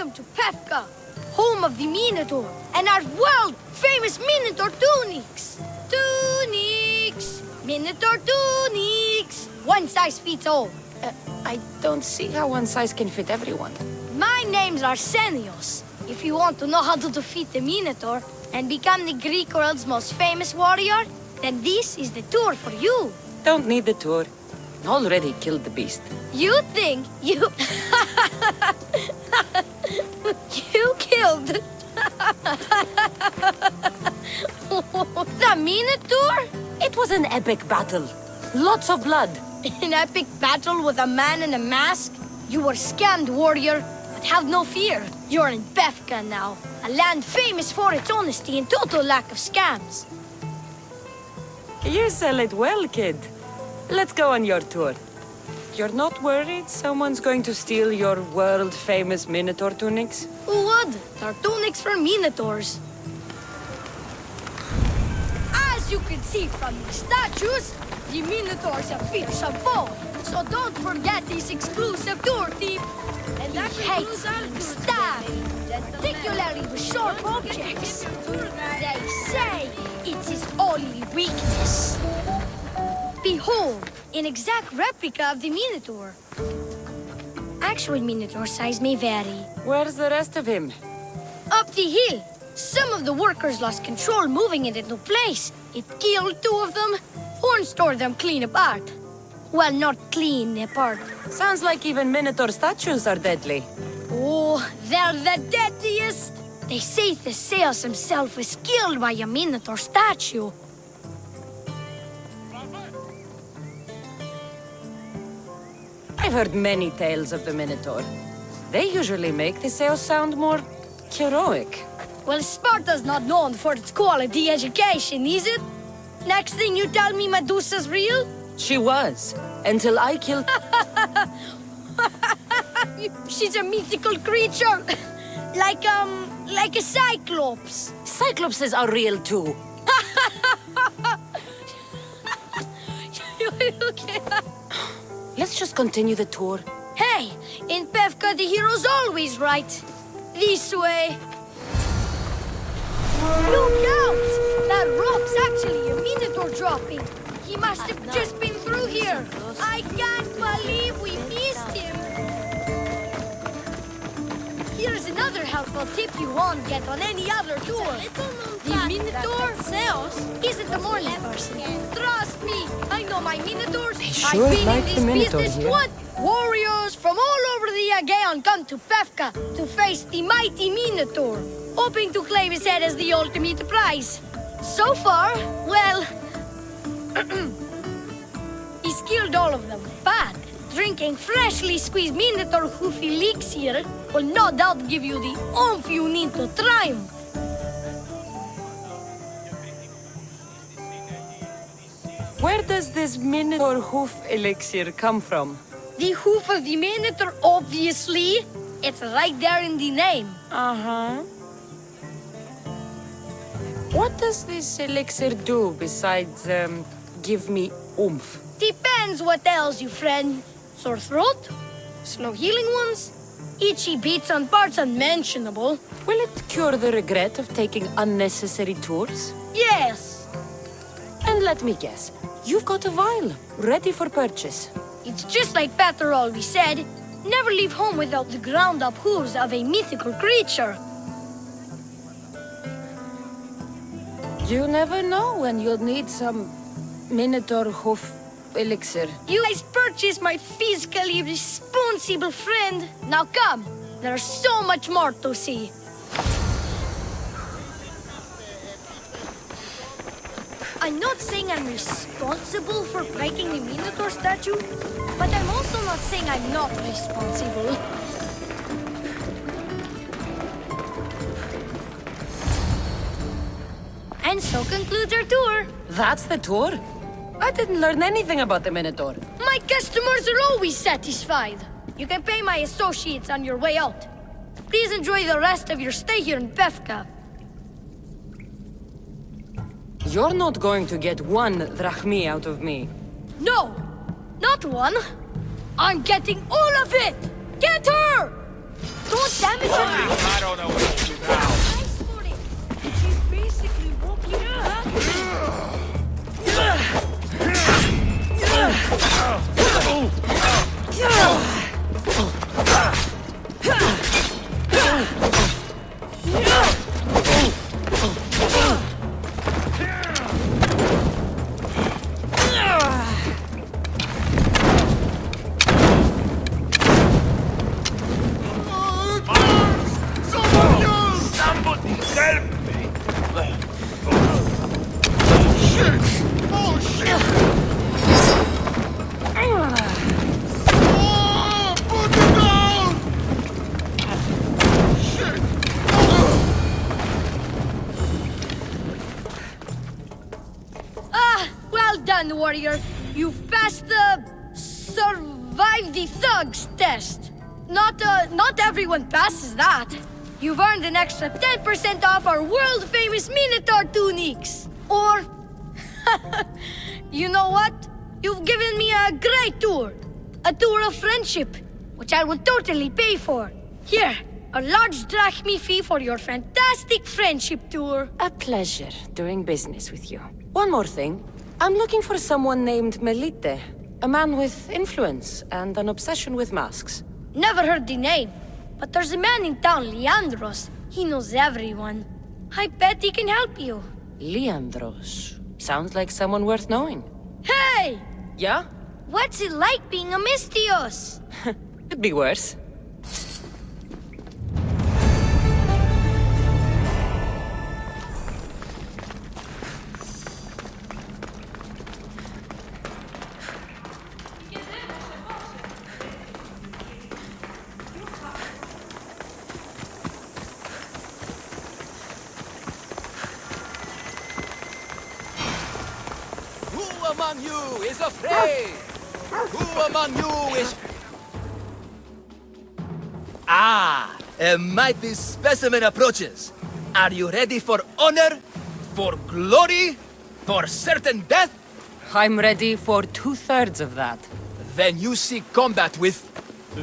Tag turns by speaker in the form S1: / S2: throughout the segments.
S1: Welcome to Pefka, home of the Minotaur, and our world-famous Minotaur tunics. Tunics! Minotaur tunics! One size fits all.
S2: I don't see how one size can fit everyone.
S1: My name's Arsenios. If you want to know how to defeat the Minotaur and become the Greek world's most famous warrior, then this is the tour for you.
S2: Don't need the tour. Already killed the beast.
S1: You think you... you killed... the Minotaur?
S2: It was an epic battle. Lots of blood.
S1: An epic battle with a man in a mask? You were scammed, warrior. But have no fear. You're in Pefka now. A land famous for its honesty and total lack of scams.
S2: You sell it well, kid. Let's go on your tour. You're not worried someone's going to steal your world-famous Minotaur tunics?
S1: Who would? They're tunics for Minotaurs. As you can see from the statues, the Minotaurs are fearsome foe. So don't forget this exclusive tour tip. And that hates being stabbed, particularly with sharp objects. They say it's his only weakness. Behold, an exact replica of the Minotaur. Actual Minotaur size may vary.
S2: Where's the rest of him?
S1: Up the hill. Some of the workers lost control moving it into place. It killed 2 of them. Horns tore them clean apart. Well, not clean apart.
S2: Sounds like even Minotaur statues are deadly.
S1: Oh, they're the deadliest. They say Theseus himself was killed by a Minotaur statue.
S2: I've heard many tales of the Minotaur. They usually make Theseus sound more heroic.
S1: Well, Sparta's not known for its quality education, is it? Next thing you tell me Medusa's real?
S2: She was, until I killed...
S1: She's a mythical creature. like a cyclops.
S2: Cyclopses are real too. Let's just continue the tour.
S1: Hey, in Pefka the hero's always right. This way. Look out! That rock's actually a Minotaur dropping. He must have just been through here. I can't believe we missed him. Here's another helpful tip you won't get on any other tour. The Minotaur isn't a morning person. Trust me, I know my Minotaurs.
S2: Sure
S1: I've been
S2: like
S1: in
S2: the
S1: this
S2: Minotaur
S1: business
S2: here.
S1: what? Warriors from all over the Aegean come to Pefka to face the mighty Minotaur, hoping to claim his head as the ultimate prize. So far, well... he's killed all of them, but drinking freshly squeezed Minotaur hoof elixir will no doubt give you the oomph you need to triumph.
S2: Where does this Minotaur hoof elixir come from?
S1: The hoof of the Minotaur, obviously. It's right there in the name.
S2: Uh-huh. What does this elixir do besides, give me oomph?
S1: Depends what ails you, friend. Sore throat? Slow healing ones? Itchy bits on parts unmentionable?
S2: Will it cure the regret of taking unnecessary tours?
S1: Yes.
S2: And let me guess, you've got a vial, ready for purchase.
S1: It's just like Peter always said. Never leave home without the ground-up hooves of a mythical creature.
S2: You never know when you'll need some Minotaur hoof elixir.
S1: You guys purchased my fiscally responsible friend. Now come, there's so much more to see. I'm not saying I'm responsible for breaking the Minotaur statue, but I'm also not saying I'm not responsible. And so concludes our tour.
S2: That's the tour? I didn't learn anything about the Minotaur.
S1: My customers are always satisfied. You can pay my associates on your way out. Please enjoy the rest of your stay here in Pefka.
S2: You're not going to get 1 drachmi out of me.
S1: No, not one. I'm getting all of it! Get her! Don't damage on you.
S3: I don't know what to do now.
S1: Nice for it. She's basically walking back.
S3: Somebody help me! Shit! Oh, shit! Oh, put it down! Shit!
S1: Ah, well done, warrior. You've passed the survive the thugs test. Not everyone passes that. You've earned an extra 10% off our world-famous Minotaur tunics. Or, you know what? You've given me a great tour. A tour of friendship, which I will totally pay for. Here, a large drachmi fee for your fantastic friendship tour.
S2: A pleasure doing business with you. One more thing. I'm looking for someone named Melite. A man with influence and an obsession with masks.
S1: Never heard the name, but there's a man in town, Leandros. He knows everyone. I bet he can help you.
S2: Leandros. Sounds like someone worth knowing.
S1: Hey!
S2: Yeah?
S1: What's it like being a Mystios?
S2: Could be worse.
S4: Who among you is afraid? Who among you is... Ah, a mighty specimen approaches. Are you ready for honor? For glory? For certain death?
S2: I'm ready for 2/3 of that.
S4: Then you seek combat with...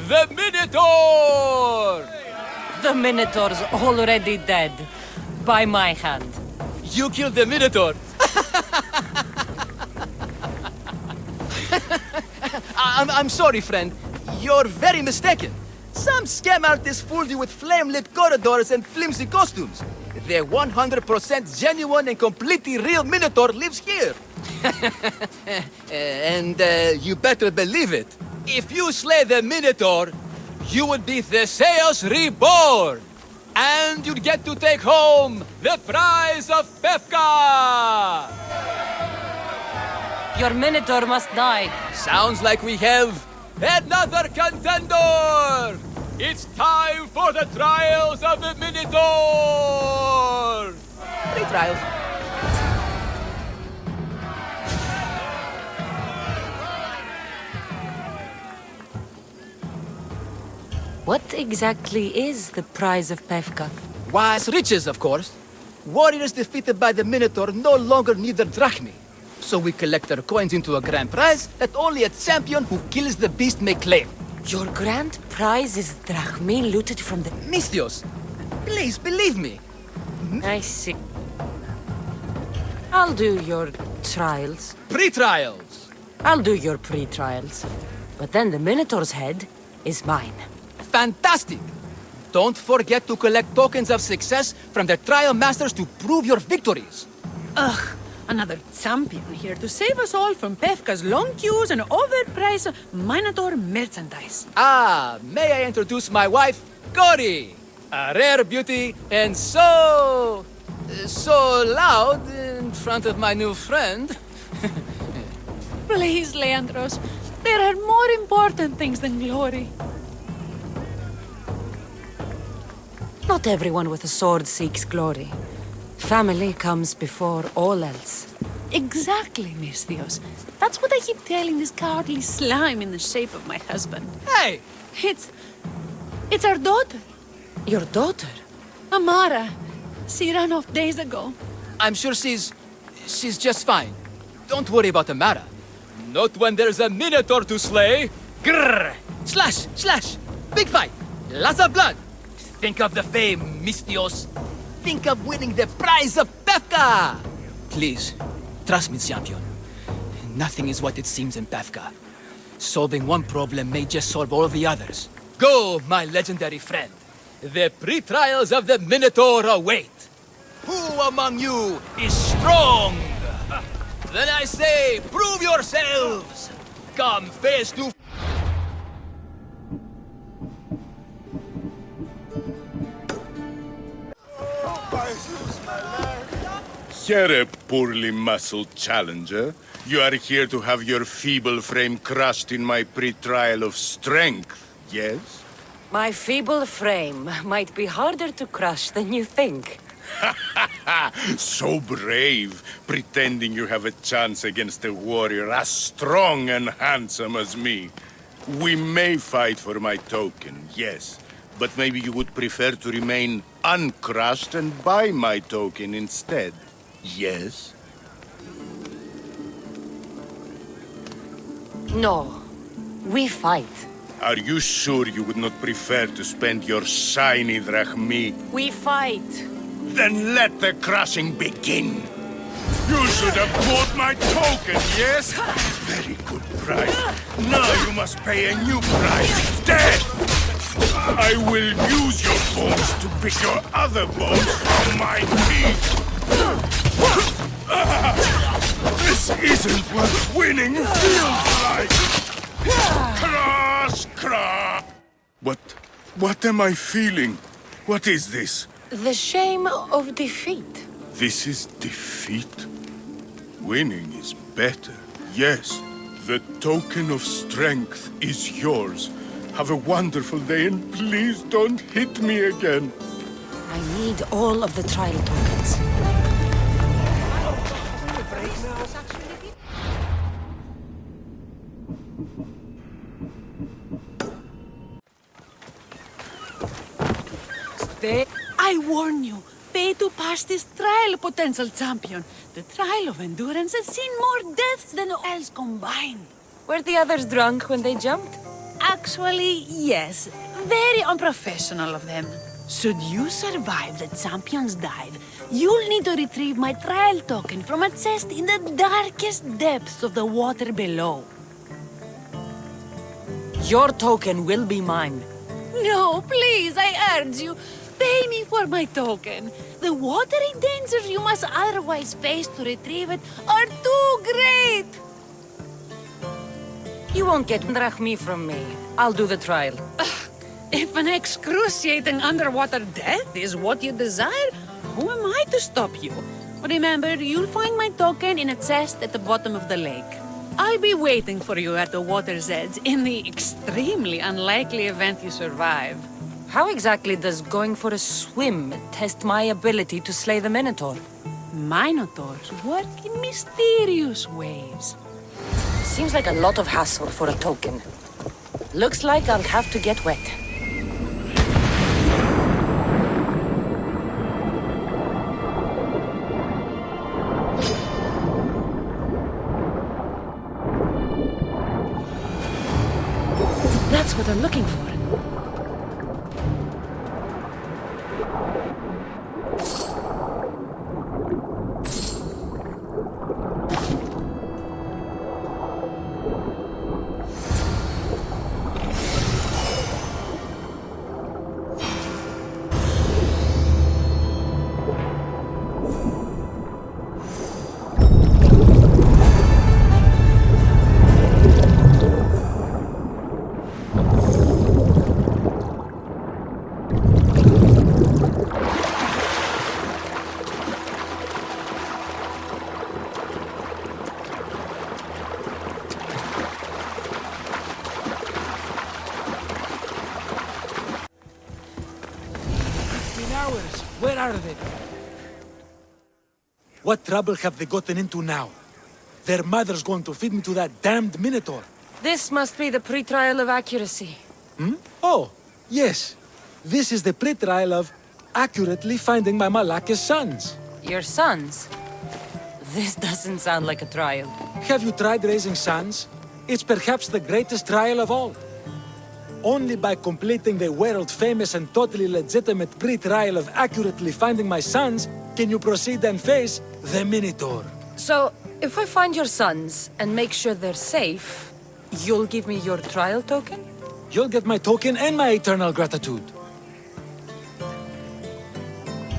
S4: the Minotaur!
S2: The Minotaur's already dead. By my hand.
S4: You killed the Minotaur? I'm sorry, friend. You're very mistaken. Some scam artists fooled you with flame-lit corridors and flimsy costumes. The 100% genuine and completely real Minotaur lives here. And you better believe it. If you slay the Minotaur, you would be Theseus reborn. And you'd get to take home the prize of Pefka!
S2: Your Minotaur must die.
S4: Sounds like we have another contender! It's time for the trials of the Minotaur! Pre-trials.
S2: What exactly is the prize of Pefka?
S4: Why, it's riches, of course. Warriors defeated by the Minotaur no longer need their drachmi. So we collect their coins into a grand prize that only a champion who kills the beast may claim.
S2: Your grand prize is drachmi looted from the...
S4: Mystios, please believe me.
S2: I see. I'll do your trials.
S4: Pre-trials.
S2: I'll do your pre-trials. But then the Minotaur's head is mine.
S4: Fantastic! Don't forget to collect tokens of success from the trial masters to prove your victories.
S5: Ugh, another champion here to save us all from Pefka's long queues and overpriced Minotaur merchandise.
S4: Ah, may I introduce my wife, Cory? A rare beauty and so loud in front of my new friend.
S5: Please, Leandros, there are more important things than glory.
S2: Not everyone with a sword seeks glory. Family comes before all else.
S5: Exactly, Mystios. That's what I keep telling this cowardly slime in the shape of my husband.
S4: Hey!
S5: It's our daughter,
S2: Your daughter?
S5: Amara. She ran off days ago.
S4: I'm sure she's just fine. Don't worry about Amara. Not when there's a Minotaur to slay. Grrr! Slash! Slash! Big fight! Lots of blood! think of the fame, Mistios. Think of winning the prize of Pefka! Please, trust me, champion. Nothing is what it seems in Pefka. Solving one problem may just solve all the others. Go, my legendary friend. The pre-trials of the Minotaur await. Who among you is strong? Then I say, prove yourselves! Come face to...
S6: Here, a poorly muscled challenger. You are here to have your feeble frame crushed in my pre-trial of strength, yes?
S2: My feeble frame might be harder to crush than you think.
S6: So brave, pretending you have a chance against a warrior as strong and handsome as me. We may fight for my token, yes. But maybe you would prefer to remain uncrushed and buy my token instead. Yes?
S2: No, we fight.
S6: Are you sure you would not prefer to spend your shiny drachmi?
S2: We fight.
S6: Then let the crushing begin. You should have bought my token, yes? Very good price. Now you must pay a new price. Death! I will use your bones to pick your other bones from my teeth. This isn't what winning feels like. Crush, crush. What am I feeling? What is this?
S2: The shame of defeat.
S6: This is defeat? Winning is better. Yes, the token of strength is yours. Have a wonderful day and please don't hit me again.
S2: I need all of the trial tokens. Stay.
S5: I warn you, pay to pass this trial, potential champion. The trial of endurance has seen more deaths than all else combined.
S2: Were the others drunk when they jumped?
S5: Actually, yes. Very unprofessional of them. Should you survive the champion's dive, you'll need to retrieve my trial token from a chest in the darkest depths of the water below.
S2: Your token will be mine.
S5: No, please, I urge you. Pay me for my token. The watery dangers you must otherwise face to retrieve it are too great.
S2: You won't get drachmi from me. I'll do the trial.
S5: If an excruciating underwater death is what you desire, who am I to stop you? Remember, you'll find my token in a chest at the bottom of the lake. I'll be waiting for you at the water's edge in the extremely unlikely event you survive.
S2: How exactly does going for a swim test my ability to slay the Minotaur?
S5: Minotaurs work in mysterious ways.
S2: Seems like a lot of hassle for a token. Looks like I'll have to get wet. That's what I'm looking for.
S7: Where are they? What trouble have they gotten into now? Their mother's going to feed me to that damned Minotaur.
S2: This must be the pre-trial of accuracy.
S7: Oh, yes. This is the pre-trial of accurately finding my Malaka's sons.
S2: Your sons? This doesn't sound like a trial.
S7: Have you tried raising sons? It's perhaps the greatest trial of all. Only by completing the world-famous and totally legitimate pre-trial of accurately finding my sons can you proceed and face the Minotaur.
S2: So, if I find your sons and make sure they're safe, you'll give me your trial token?
S7: You'll get my token and my eternal gratitude.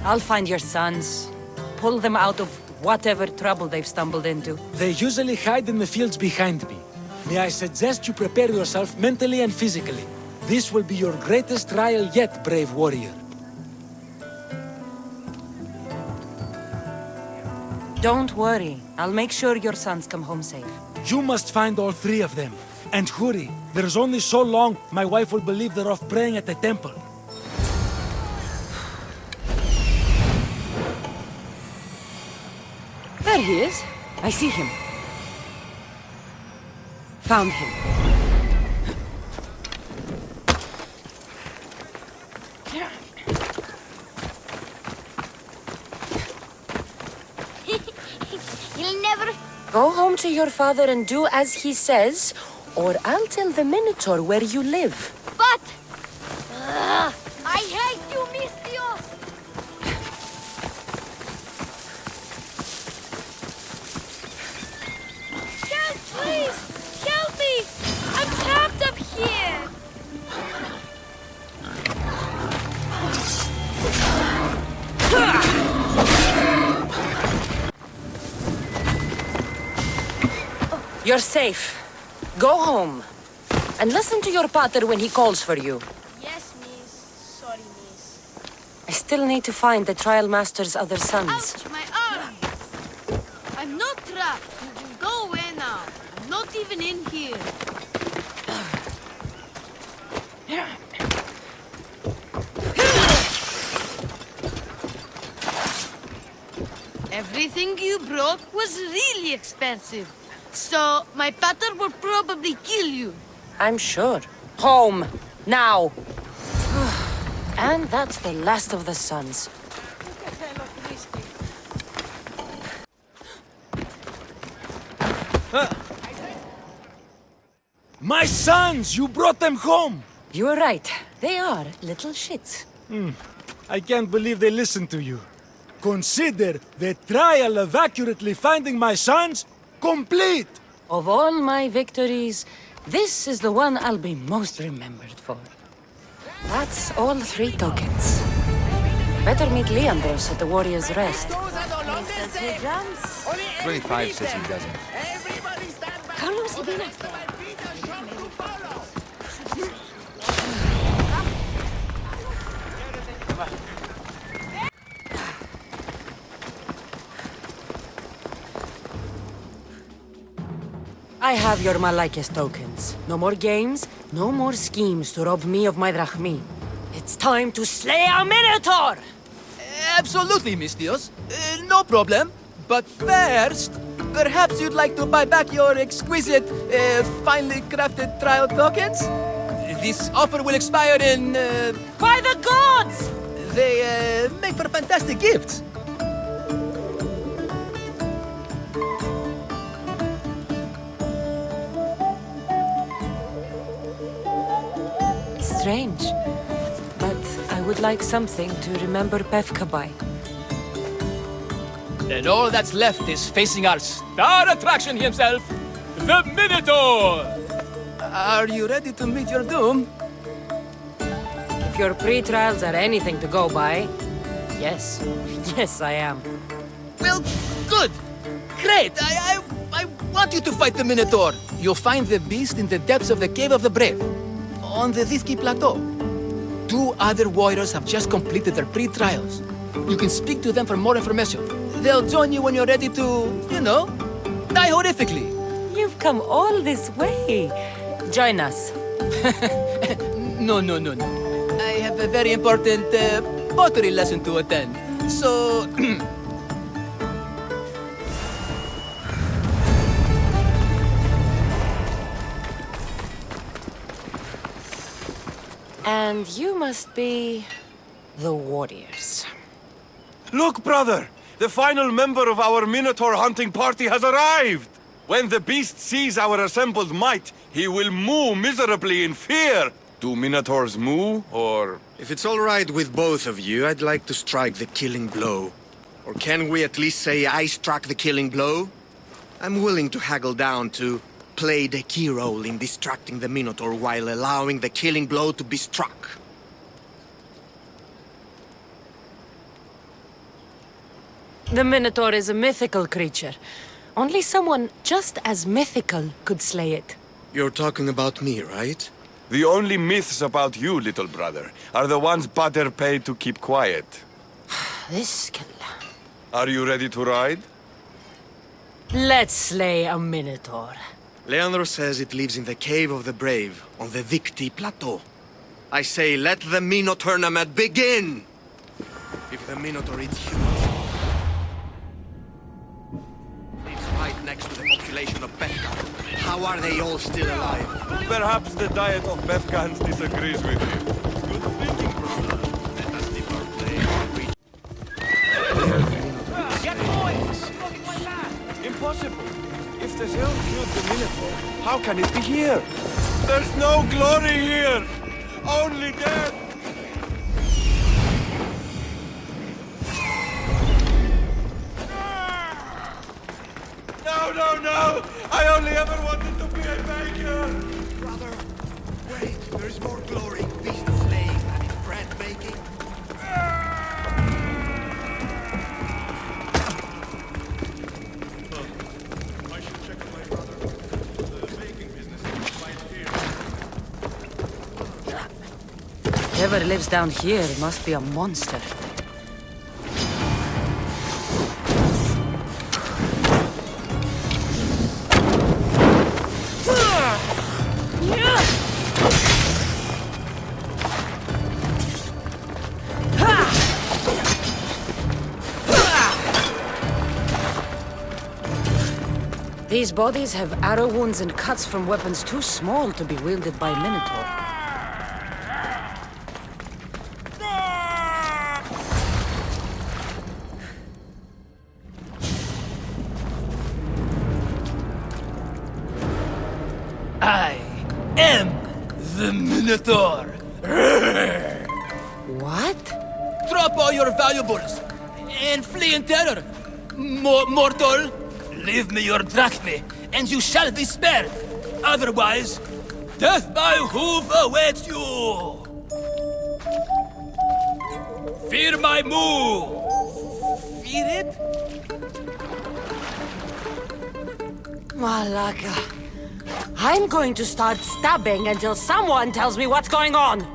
S2: I'll find your sons, pull them out of whatever trouble they've stumbled into.
S7: They usually hide in the fields behind me. May I suggest you prepare yourself mentally and physically. This will be your greatest trial yet, brave warrior.
S2: Don't worry, I'll make sure your sons come home safe.
S7: You must find all three of them. And hurry, there's only so long my wife will believe they're off praying at the temple.
S2: There he is. I see him. Found him.
S1: He'll never...
S2: Go home to your father and do as he says, or I'll tell the Minotaur where you live.
S1: But... I hate you, Mistios! Help, please! Help me! I'm trapped up here!
S2: You're safe. Go home. And listen to your pater when he calls for you.
S1: Yes, miss. Sorry, miss.
S2: I still need to find the trial master's other sons.
S1: Ouch, my arm! I'm not trapped. You can go away now. I'm not even in here. Everything you broke was really expensive. So, my pater will probably kill you.
S2: I'm sure. Home. Now. And that's the last of the sons.
S7: My sons! You brought them home!
S2: You were right. They are little shits.
S7: I can't believe they listened to you. Consider the trial of accurately finding my sons complete!
S2: Of all my victories, this is the one I'll be most remembered for. That's all 3 tokens. Better meet Leandros at the Warrior's Rest.
S4: 25 says he doesn't.
S2: I have your Malakis tokens. No more games, no more schemes to rob me of my drachmi. It's time to slay our Minotaur!
S4: Absolutely, Mistios. No problem. But first, perhaps you'd like to buy back your exquisite, finely crafted trial tokens? This offer will expire in...
S2: By the gods!
S4: They make for fantastic gifts.
S2: Strange. But I would like something to remember Pefka by.
S4: Then all that's left is facing our star attraction himself, the Minotaur! Are you ready to meet your doom?
S2: If your pre-trials are anything to go by, yes. Yes, I am.
S4: Well, good! Great! I want you to fight the Minotaur. You'll find the beast in the depths of the Cave of the Brave, on the Thithki Plateau. 2 other warriors have just completed their pre-trials. You can speak to them for more information. They'll join you when you're ready to, you know, die horrifically.
S2: You've come all this way. Join us.
S4: No. I have a very important pottery lesson to attend. So...
S2: And you must be the warriors.
S8: Look, brother! The final member of our Minotaur hunting party has arrived! When the beast sees our assembled might, he will moo miserably in fear. Do Minotaurs moo, or...
S9: If it's all right with both of you, I'd like to strike the killing blow. Or can we at least say I struck the killing blow? I'm willing to haggle down to play the key role in distracting the Minotaur while allowing the killing blow to be struck.
S2: The Minotaur is a mythical creature. Only someone just as mythical could slay it.
S9: You're talking about me, right?
S8: The only myths about you, little brother, are the ones Butter paid to keep quiet.
S2: This skill.
S8: Are you ready to ride?
S2: Let's slay a Minotaur.
S9: Leandro says it lives in the Cave of the Brave, on the Victi Plateau. I say, let the Minotaur tournament begin! If the Minotaur eats humans... It's right next to the population of Bethka. How are they all still alive?
S8: Perhaps the diet of Befkans disagrees with you. Good thinking, brother.
S9: Let us dip our blade and reach...
S8: Impossible. If the Zeus killed the Minotaur, how can it be here? There's no glory here! Only death! No! I only ever wanted to be a baker!
S9: Brother, wait, there's more glory in beast slaying than in bread making.
S3: I should check on my brother. The baking business is right here.
S2: Whoever lives down here must be a monster. These bodies have arrow wounds and cuts from weapons too small to be wielded by Minotaur.
S4: I am the Minotaur.
S2: What?
S4: Drop all your valuables and flee in terror. Mortal, leave me your drachme, and you shall be spared. Otherwise, death by hoof awaits you. Fear my move. Fear it?
S2: Malaka. I'm going to start stabbing until someone tells me what's going on.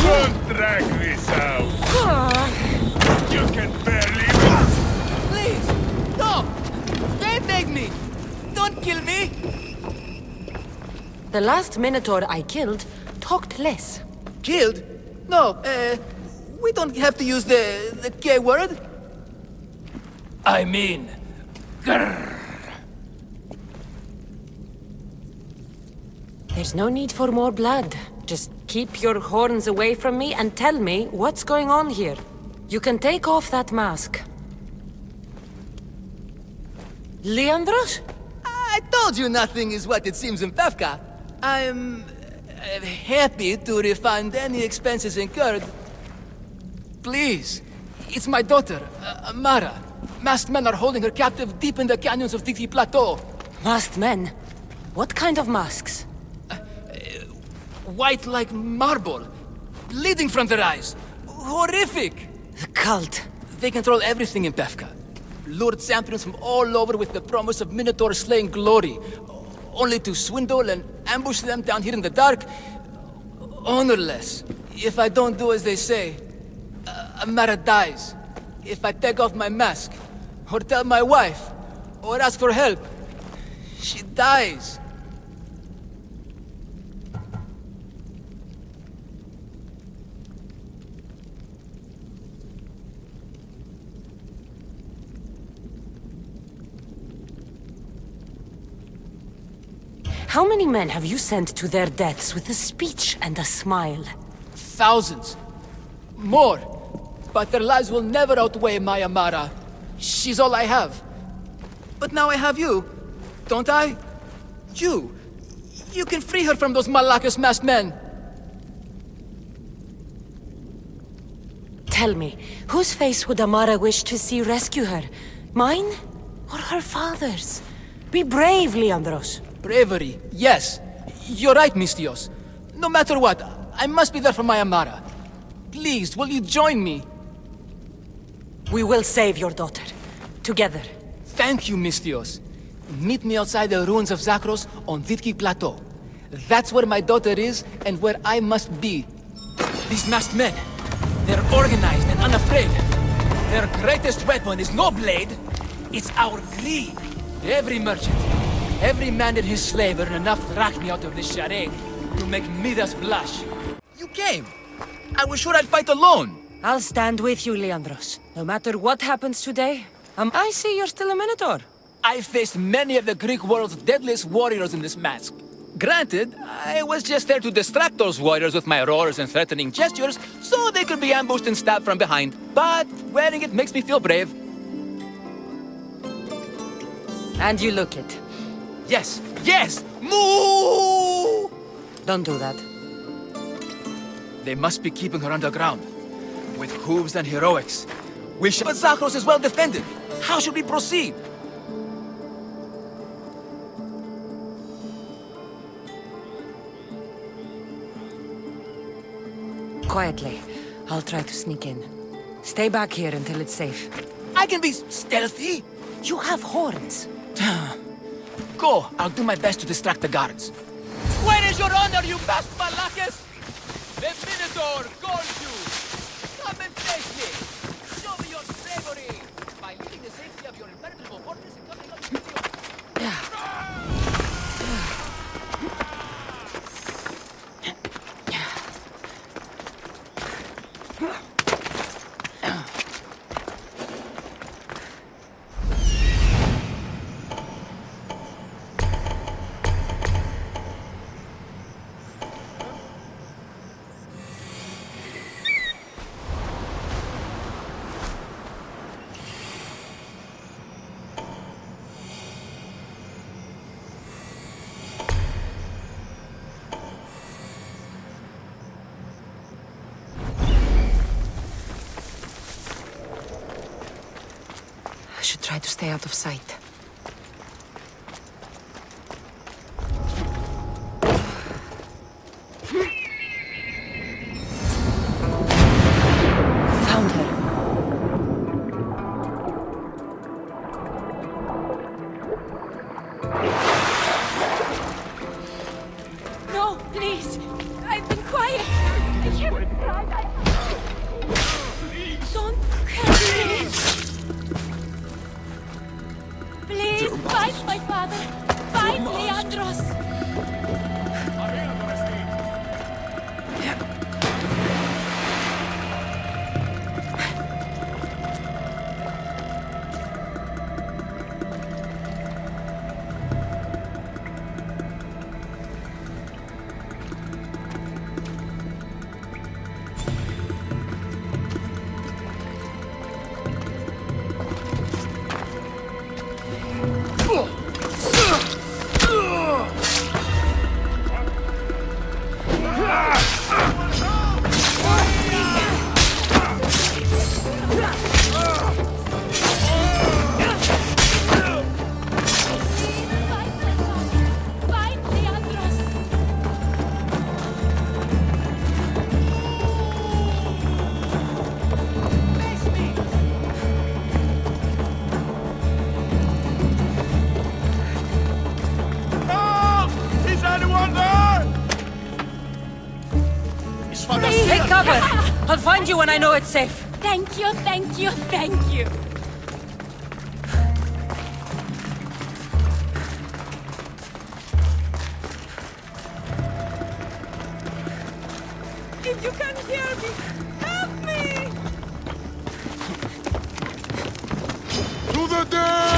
S6: Don't drag this out! You can barely...
S4: Please, stop! Can't take me! Don't kill me!
S2: The last Minotaur I killed talked less.
S4: Killed? No, we don't have to use the K word. I mean, grrr.
S2: There's no need for more blood. Just keep your horns away from me and tell me what's going on here. You can take off that mask. Leandros?
S4: I told you nothing is what it seems in Pevka. I'm happy to refund any expenses incurred. Please, it's my daughter, Mara. Masked men are holding her captive deep in the canyons of Titi Plateau.
S2: Masked men? What kind of masks?
S4: White like marble. Bleeding from their eyes. Horrific!
S2: The cult.
S4: They control everything in Pefka. Lured champions from all over with the promise of Minotaur slaying glory. Only to swindle and ambush them down here in the dark. Honorless. If I don't do as they say, Amara dies. If I take off my mask, or tell my wife, or ask for help, she dies.
S2: How many men have you sent to their deaths with a speech and a smile?
S4: Thousands. More. But their lives will never outweigh my Amara. She's all I have. But now I have you, don't I? You. You can free her from those Malakas masked men.
S2: Tell me, whose face would Amara wish to see rescue her? Mine? Or her father's? Be brave, Leandros.
S4: Bravery, yes. You're right, Mistios. No matter what, I must be there for my Amara. Please, will you join me?
S2: We will save your daughter. Together.
S4: Thank you, Mistios. Meet me outside the ruins of Zakros on Vitki Plateau. That's where my daughter is and where I must be. These masked men, they're organized and unafraid. Their greatest weapon is no blade, it's our greed. Every merchant, every man and his slave earn enough drachmi out of this charade to make Midas blush. You came. I was sure I'd fight alone.
S2: I'll stand with you, Leandros. No matter what happens today. I see you're still a Minotaur.
S4: I faced many of the Greek world's deadliest warriors in this mask. Granted, I was just there to distract those warriors with my roars and threatening gestures, so they could be ambushed and stabbed from behind. But wearing it makes me feel brave.
S2: And you look it.
S4: Yes, yes! Moo!
S2: Don't do that.
S4: They must be keeping her underground. With hooves and heroics. But Zakros is well defended. How should we proceed?
S2: Quietly. I'll try to sneak in. Stay back here until it's safe.
S4: I can be stealthy.
S2: You have horns.
S4: Go. I'll do my best to distract the guards. Where is your honor, you vast Malakis? The Minotaur calls you. Come and face me. Show me your bravery by leaving the safety of your impenetrable fortress and coming up with you.
S2: I should try to stay out of sight. Found her.
S1: No, please. I've been quiet. I haven't cried. Don't catch me. Please, fight my father. Fight Leandros.
S2: cover. I'll find you when I know it's safe.
S1: Thank you, thank you, thank you.
S2: If you can hear me, help me!
S6: To the death!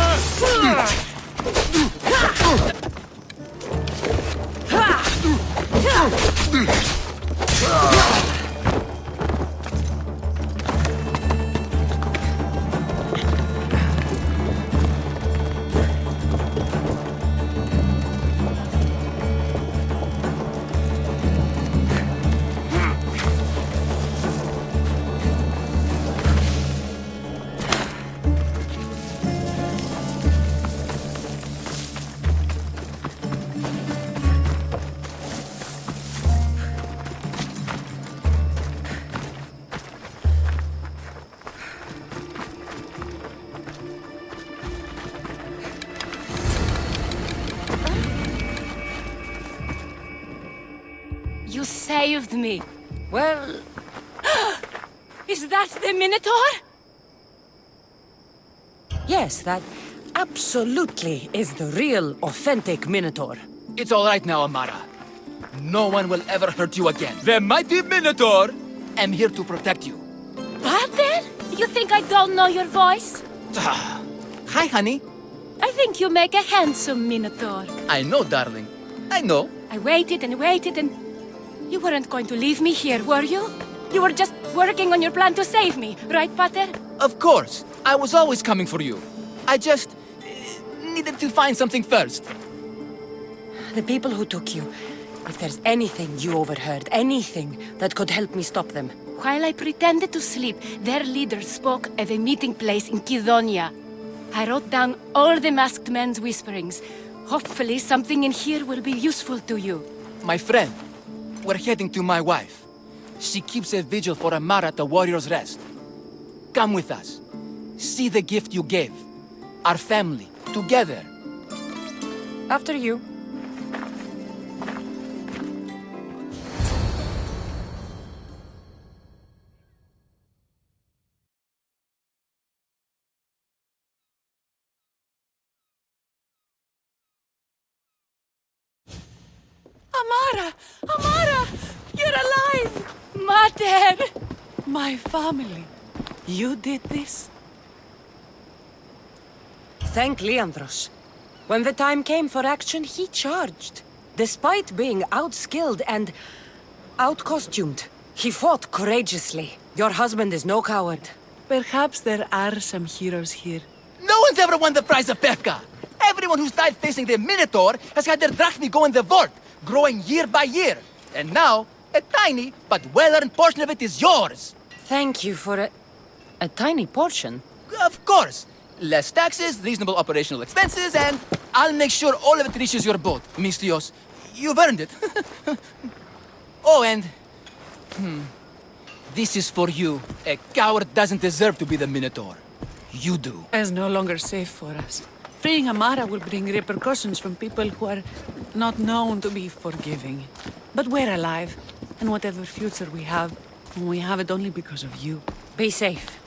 S1: You saved me.
S2: Well,
S1: Is that the Minotaur?
S2: yes, that absolutely is the real, authentic Minotaur.
S4: It's all right now, Amara. No one will ever hurt you again. The mighty Minotaur am here to protect you.
S1: Pater? You think I don't know your voice?
S4: Hi, honey.
S1: I think you make a handsome Minotaur.
S4: I know, darling. I know.
S1: I waited and waited and... You weren't going to leave me here, were you? You were just working on your plan to save me, right, Pater?
S4: Of course. I was always coming for you. I just needed to find something first.
S2: The people who took you, if there's anything you overheard, anything that could help me stop them.
S1: While I pretended to sleep, their leader spoke of a meeting place in Kidonia. I wrote down all the masked men's whisperings. Hopefully something in here will be useful to you.
S4: My friend, we're heading to my wife. She keeps a vigil for Amara at the Warrior's Rest. Come with us. See the gift you gave. Our family, together.
S2: After you.
S5: Amara! Amara! You're alive!
S1: Mater!
S5: My family. You did this?
S2: Thank Leandros. When the time came for action, he charged. Despite being outskilled and out-costumed, he fought courageously. Your husband is no coward.
S5: Perhaps there are some heroes here.
S4: No one's ever won the prize of Pefka. Everyone who's died facing the Minotaur has had their drachmi go in the vault, growing year by year. And now, a tiny but well-earned portion of it is yours.
S2: Thank you for a tiny portion.
S4: Of course. Less taxes, reasonable operational expenses, and I'll make sure all of it reaches your boat, Mistios. You've earned it. Oh, and... This is for you. A coward doesn't deserve to be the Minotaur. You do.
S5: It's no longer safe for us. Freeing Amara will bring repercussions from people who are not known to be forgiving. But we're alive, and whatever future we have it only because of you.
S2: Be safe.